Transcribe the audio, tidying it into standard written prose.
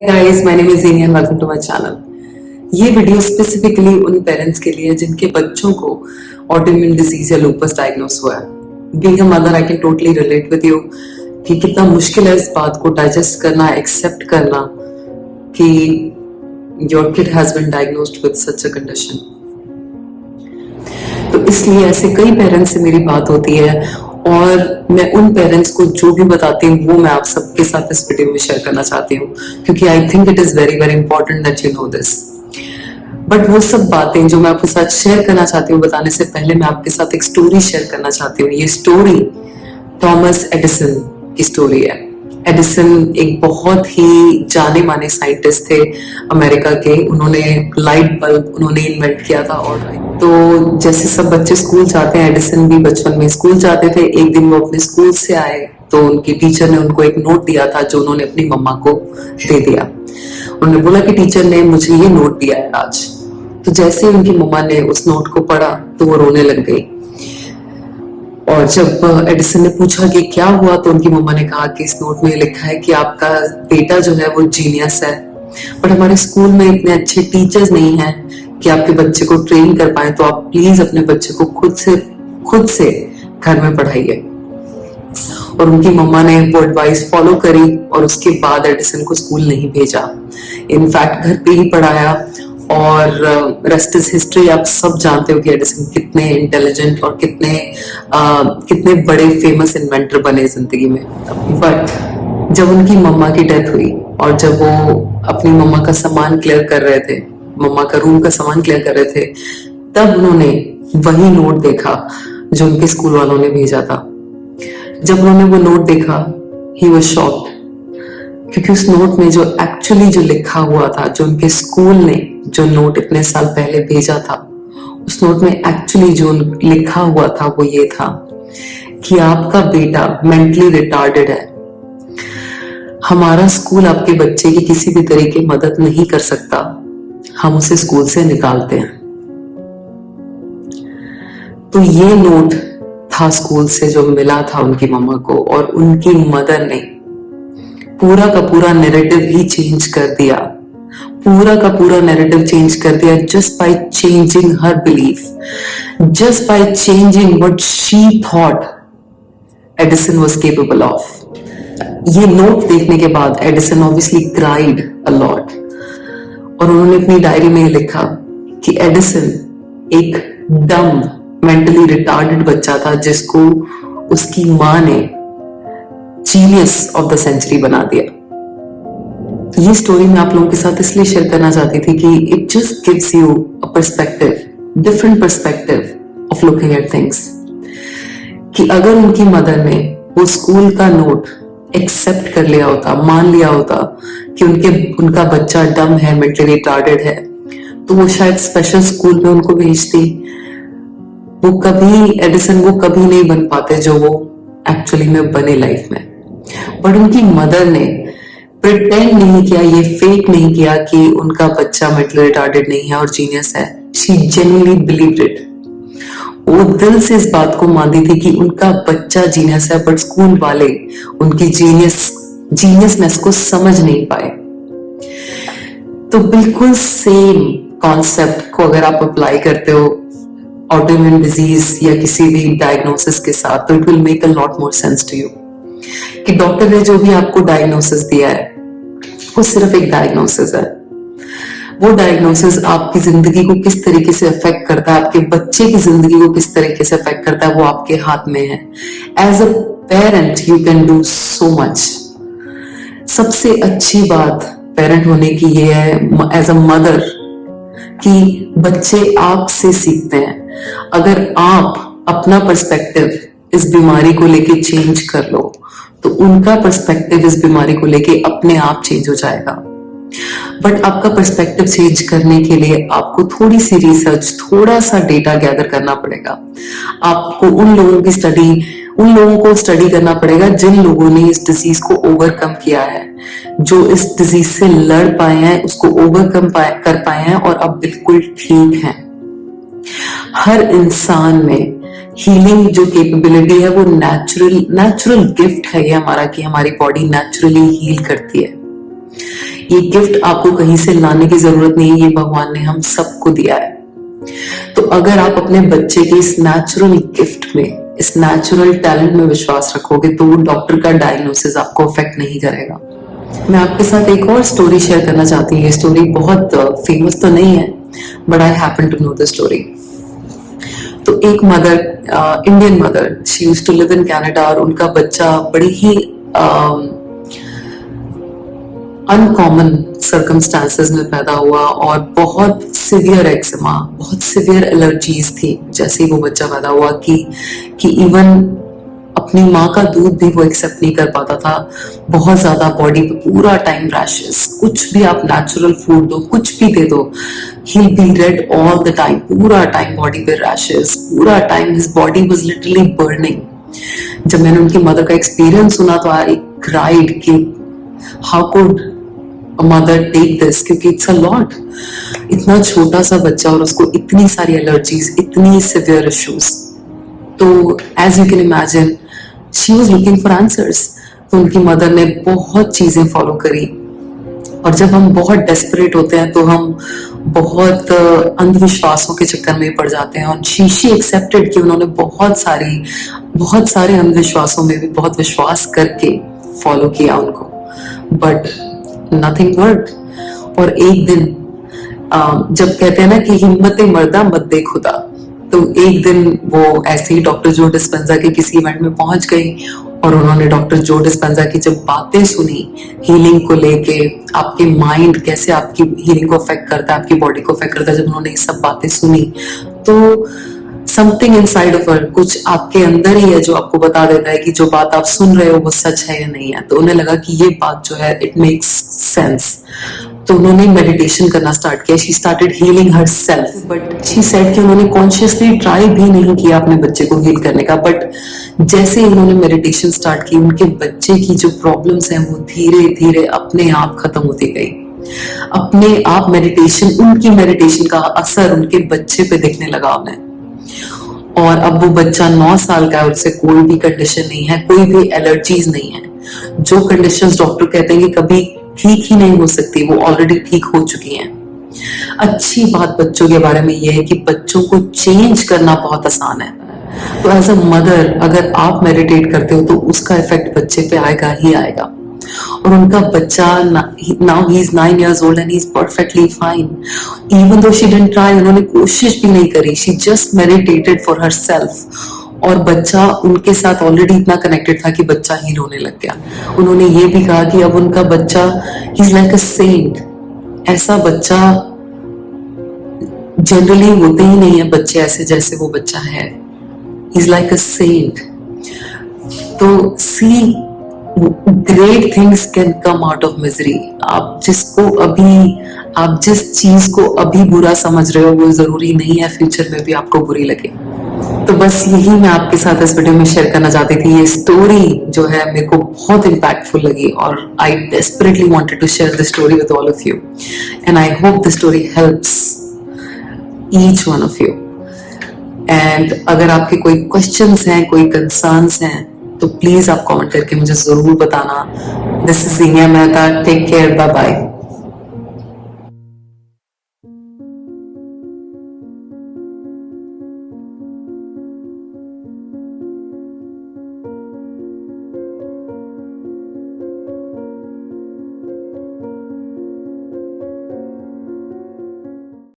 Guys, my name is Zini and welcome to my channel. ये video specifically उन parents के लिए जिनके बच्चों को ऑटोइम्यून डिजीज या लूपस डायग्नोस हुआ है। Being a mother I can totally relate with you कि कितना मुश्किल है इस बात को डाइजेस्ट करना, एक्सेप्ट करना कि your kid has been diagnosed with such a condition. तो इसलिए ऐसे कई पेरेंट्स से मेरी बात होती है और मैं उन पेरेंट्स को जो भी बताती हूँ वो मैं आप सबके साथ इस वीडियो में शेयर करना चाहती हूँ, क्योंकि I think it is very very important that you know this. But वो सब बातें जो मैं आपके साथ शेयर करना चाहती हूँ बताने से पहले मैं आपके साथ एक स्टोरी शेयर करना चाहती हूँ। ये स्टोरी थॉमस एडिसन की स्टोरी है। एडिसन एक बहुत ही जाने माने साइंटिस्ट थे अमेरिका के। उन्होंने लाइट बल्ब उन्होंने इन्वेंट किया था। और तो जैसे सब बच्चे स्कूल जाते हैं, एडिसन भी बचपन में स्कूल जाते थे। एक दिन वो अपने स्कूल से आए तो उनकी टीचर ने उनको एक नोट दिया था जो उन्होंने अपनी मम्मा को दे दिया। उन्होंने बोला कि टीचर ने मुझे ये नोट दिया है आज। तो जैसे उनकी मम्मा ने उस नोट को पढ़ा तो वो रोने लग गई। और जब एडिसन ने पूछा कि क्या हुआ तो उनकी मम्मा ने कहा कि इस नोट में लिखा है कि आपका बेटा जो है वो जीनियस है, बट हमारे स्कूल में इतने अच्छे टीचर्स नहीं हैं कि आपके बच्चे को ट्रेन कर पाए, तो आप प्लीज अपने बच्चे को खुद से घर में पढ़ाइए। और उनकी मम्मा ने वो एडवाइस फॉलो करी और उसके बाद एडिसन को स्कूल नहीं भेजा। इनफैक्ट घर पे ही पढ़ाया। और रेस्ट इज हिस्ट्री। आप सब जानते हो कि एडिसन कितने इंटेलिजेंट और कितने बड़े फेमस इन्वेंटर बने जिंदगी में। बट जब उनकी मम्मा की डेथ हुई और जब वो अपनी मम्मा का सामान क्लियर कर रहे थे, मम्मा का रूम का सामान क्लियर कर रहे थे, तब उन्होंने वही नोट देखा जो उनके स्कूल वालों ने भेजा था। जब उन्होंने वो नोट देखा, ही वाज शॉक्ड, क्योंकि उस नोट में जो एक्चुअली जो लिखा हुआ था, जो उनके स्कूल ने जो नोट इतने साल पहले भेजा था, उस नोट में एक्चुअली जो लिखा हुआ था वो ये था कि आपका बेटा मेंटली रिटार्डेड है। हमारा स्कूल आपके बच्चे की किसी भी तरीके मदद नहीं कर सकता, हम उसे स्कूल से निकालते हैं। तो ये नोट था स्कूल से जो मिला था उनकी मम्मा को, और उनकी मदर ने पूरा का पूरा नैरेटिव ही चेंज कर दिया। पूरा का पूरा नैरेटिव चेंज कर दिया just by changing her belief, just by changing what she thought Edison was capable of. ये नोट देखने के बाद Edison obviously cried a lot, और उन्होंने अपनी डायरी में लिखा कि एडिसन एक डम मेंटली रिटार्डेड बच्चा था जिसको उसकी मां ने जीनियस ऑफ द सेंचुरी बना दिया। ये स्टोरी मैं आप लोगों के साथ इसलिए शेयर करना चाहती थी कि it just gives you a perspective, different perspective of looking at things. कि अगर उनकी मदर ने वो स्कूल का नोट एक्सेप्ट कर लिया होता, मान लिया होता कि उनका बच्चा डम है, मेंटली रिटार्डेड है, तो वो शायद स्पेशल स्कूल में उनको भेजती। एडिसन वो कभी नहीं बन पाते जो वो एक्चुअली में बने लाइफ में। बट उनकी मदर ने प्रिटेंड नहीं किया, ये फेक नहीं किया कि उनका बच्चा मेंटली रिटार्डेड नहीं है और जीनियस है। She genuinely believed it. वो दिल से इस बात को मानती थी कि उनका बच्चा जीनियस है, बट स्कूल वाले उनकी जीनियसनेस को समझ नहीं पाए। तो बिल्कुल सेम कॉन्सेप्ट को अगर आप अप्लाई करते हो ऑटोइम्यून डिजीज या किसी भी डायग्नोसिस के साथ, तो it will make a lot more sense to you कि डॉक्टर ने जो भी आपको डायग्नोसिस दिया है वो सिर्फ एक डायग्नोसिस है। वो डायग्नोसिस आपकी जिंदगी को किस तरीके से अफेक्ट करता है, आपके बच्चे की जिंदगी को किस तरीके से अफेक्ट करता है, वो आपके हाथ में है। As a parent you can do so much. सबसे अच्छी बात पेरेंट होने की ये है एज अ मदर कि बच्चे आपसे सीखते हैं। अगर आप अपना पर्सपेक्टिव इस बीमारी को लेके चेंज कर लो तो उनका पर्सपेक्टिव इस बीमारी को लेके अपने आप चेंज हो जाएगा। बट आपका पर्सपेक्टिव चेंज करने के लिए आपको थोड़ी सी रिसर्च, थोड़ा सा डेटा गैदर करना पड़ेगा। आपको उन लोगों को स्टडी करना पड़ेगा जिन लोगों ने इस डिजीज को ओवरकम किया है, जो इस डिजीज से लड़ पाए हैं, उसको ओवरकम कर पाए हैं और अब बिल्कुल ठीक हैं। हर इंसान में हीलिंग जो कैपेबिलिटी है वो नेचुरल गिफ्ट है ये हमारा, कि हमारी बॉडी नेचुरली हील करती है। ये गिफ्ट आपको कहीं से लाने की जरूरत नहीं है, ये भगवान ने हम सबको दिया है। तो अगर आप अपने बच्चे के इस नेचुरल गिफ्ट में, इस नेचुरल टैलेंट में विश्वास रखोगे तो वो डॉक्टर का डायग्नोसिस आपको अफेक्ट नहीं करेगा। मैं आपके साथ एक और स्टोरी शेयर करना चाहती हूँ। ये स्टोरी बहुत फेमस तो नहीं है, but I happen to know the story. तो एक mother, Indian mother, she used to live in Canada, और उनका बच्चा बड़ी ही अनकॉमन सर्कमस्टांसेस में पैदा हुआ और बहुत सिवियर एक्जिमा, बहुत सिवियर एलर्जीज थी जैसे ही वो बच्चा पैदा हुआ कि इवन अपनी माँ का दूध भी वो एक्सेप्ट नहीं कर पाता था। बहुत ज्यादा बॉडी पे पूरा टाइम रैशेस, कुछ भी आप नेचुरल फूड दो, कुछ भी दे दो, he be red all the time, पूरा टाइम बॉडी पे रैशेस, पूरा time his body was literally burning. जब मैंने उनकी मदर का एक्सपीरियंस सुना तो आई क्राइड कि how could mother take this, क्योंकि इट्स अ लॉट। इतना छोटा सा बच्चा और उसको इतनी सारी एलर्जीज, इतनी सिवियर इश्यूज। तो as you can imagine she was looking for answers. तो उनकी मदर ने बहुत चीजें फॉलो करी, और जब हम बहुत डेस्परेट होते हैं तो हम बहुत अंधविश्वासों के चक्कर में पड़ जाते हैं। और शी एक्सेप्टेड कि उन्होंने बहुत सारे अंधविश्वासों में भी बहुत विश्वास करके फॉलो किया उनको, बट नथिंग वर्क। और एक दिन जब कहते हैं ना कि हिम्मत मर्दा मत दे खुदा, तो एक दिन वो ऐसे ही डॉक्टर जो डिस्पेंजा के किसी इवेंट में पहुंच गई, और उन्होंने डॉक्टर जो डिस्पेंजा की जब बातें सुनी हीलिंग को लेके, आपके माइंड कैसे आपकी हीलिंग को अफेक्ट करता है, आपकी बॉडी को अफेक्ट करता है, जब उन्होंने ये सब बातें सुनी तो समथिंग इनसाइड ऑफ हर, कुछ आपके अंदर ही है जो आपको बता देता है कि जो बात आप सुन रहे हो वो सच है या नहीं है। तो उन्हें लगा कि ये बात जो है इट मेक्स सेंस। तो उन्होंने मेडिटेशन करना स्टार्ट किया। She started healing herself, but she said कि उन्होंने कॉन्शियसली ट्राई भी नहीं किया अपने बच्चे को हील करने का। बट जैसे ही उन्होंने मेडिटेशन स्टार्ट की, उनके बच्चे की जो प्रॉब्लम्स हैं वो धीरे धीरे अपने आप खत्म होती गई। अपने आप मेडिटेशन, उनकी मेडिटेशन का असर उनके बच्चे पे दिखने लगा उन्हें। और अब वो बच्चा 9 साल का है, उससे कोई भी कंडीशन नहीं है, कोई भी एलर्जीज नहीं है। जो कंडीशंस डॉक्टर कहते हैं कि कभी ठीक ही नहीं हो सकती, वो ऑलरेडी ठीक हो चुकी हैं। अच्छी बात बच्चों के बारे में ये है कि बच्चों को चेंज करना बहुत आसान है। तो एज अ मदर अगर आप मेडिटेट करते हो तो उसका इफेक्ट बच्चे पे आएगा ही आएगा। और उनका बच्चा now he is 9 years old and he is perfectly fine, even though she didn't try, उन्होंने कोशिश भी नहीं करी, she just meditated for herself, और बच्चा उनके साथ ऑलरेडी इतना कनेक्टेड था कि बच्चा हील होने लग गया। उन्होंने ये भी कहा कि अब उनका बच्चा he is like a saint. ऐसा बच्चा जनरली होते ही नहीं है बच्चे ऐसे जैसे वो बच्चा है, he is like a saint. तो see great things can come out of misery. आप जिस चीज को अभी बुरा समझ रहे हो वो जरूरी नहीं है फ्यूचर में भी आपको बुरी लगे। तो बस यही मैं आपके साथ इस वीडियो में शेयर करना चाहती थी। ये स्टोरी जो है मेरे को बहुत इम्पैक्टफुल लगी, और I desperately wanted to share the story with all of you, and I hope the story helps each one of you. And अगर आपके कोई क्वेश्चंस हैं, कोई कंसर्न्स हैं, तो प्लीज आप कमेंट करके मुझे जरूर बताना। This is Zeenia Mehta, take care, bye bye.